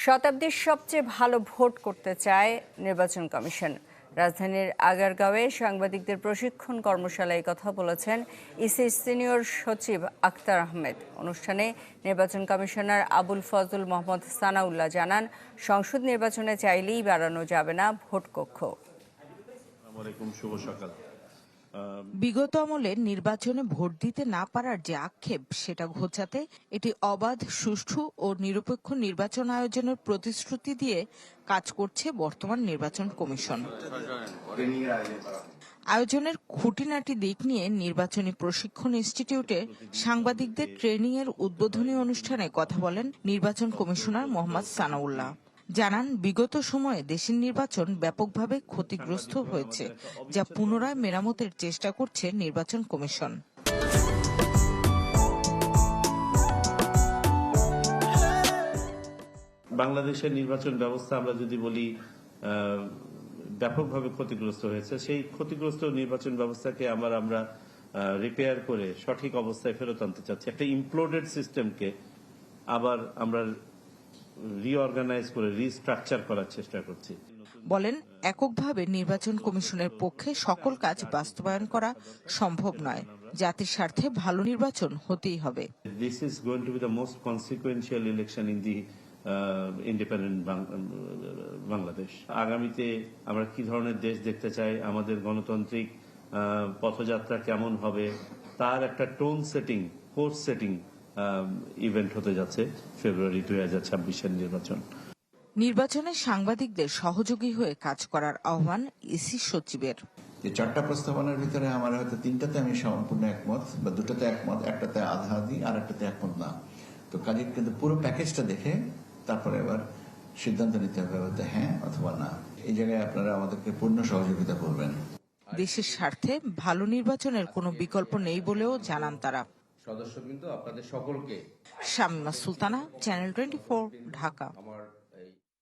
শতাব্দীর সবচেয়ে ভালো ভোট করতে চায় নির্বাচন কমিশন। রাজধানীর আগারগাঁওয়ে সাংবাদিকদের প্রশিক্ষণ কর্মশালায় কথা বলেছেন ইসি সিনিয়র সচিব আক্তার আহমেদ। অনুষ্ঠানে নির্বাচন কমিশনার আবুল ফজল মোহাম্মদ সানাউল্লাহ জানান, সংসদ নির্বাচনে চাইলেই বাড়ানো যাবে না ভোট কক্ষ। শুভ সকাল। বিগত আমলে নির্বাচনে ভোট দিতে না পারার যে আক্ষেপ, সেটা ঘোচাতে এটি অবাধ, সুষ্ঠু ও নিরপেক্ষ নির্বাচন আয়োজনের প্রতিশ্রুতি দিয়ে কাজ করছে বর্তমান নির্বাচন কমিশন। আয়োজনের খুঁটিনাটি দিক নিয়ে নির্বাচনী প্রশিক্ষণ ইনস্টিটিউটে সাংবাদিকদের ট্রেনিং এর উদ্বোধনী অনুষ্ঠানে কথা বলেন নির্বাচন কমিশনার মোহাম্মদ সানাউল্লাহ। জানান, বিগত সময়ে দেশের নির্বাচন ব্যাপকভাবে ক্ষতিগ্রস্ত হয়েছে, যা পুনরায় মেরামতের চেষ্টা করছে নির্বাচন কমিশন। বাংলাদেশের নির্বাচন ব্যবস্থা আমরা যদি বলি ব্যাপকভাবে ক্ষতিগ্রস্ত হয়েছে, সেই ক্ষতিগ্রস্ত নির্বাচন ব্যবস্থাকে আমরা রিপেয়ার করে সঠিক অবস্থায় ফেরত আনতে চাচ্ছি। একটা ইমপ্লোডেড সিস্টেমকে আবার আমরা রিঅর্গানাইজ করে রিস্ট্রাকচার করার চেষ্টা করছি। বলেন, এককভাবে নির্বাচন কমিশনের পক্ষে সকল কাজ বাস্তবায়ন করা সম্ভব নয়। জাতির স্বার্থে ভালো নির্বাচন হতেই হবে। This is going to B the most consequential election in the Independent Bangladesh. আগামীতে আমরা কি ধরনের দেশ দেখতে চাই, আমাদের গণতান্ত্রিক পথযাত্রা কেমন হবে, তার একটা tone setting, course setting event হতে যাচ্ছে ফেব্রুয়ারি 2026-এর নির্বাচন। নির্বাচনে সাংবাদিকদের সহযোগী হয়ে কাজ করার আহ্বান ইসি সচিবের। যে 4টা প্রস্তাবনার ভিতরে আমার হয়তো 3টাতে আমি সম্পূর্ণ একমত, বা 2টাতে একমত, একটাতে আধা আধি, আর একটাতে একমত না। তো কাজে কিন্তু পুরো প্যাকেজটা দেখে তারপরে এবার সিদ্ধান্ত নিতে হবে হ্যাঁ অথবা না। এই জায়গায় আপনারা আমাদেরকে পূর্ণ সহযোগিতা করবেন। দেশের স্বার্থে ভালো নির্বাচনের কোনো বিকল্প নেই বলেও জানান তারা। সদস্যবৃন্দ, আপনাদের সকলকে। শামিমা সুলতানা, চ্যানেল 24, ঢাকা।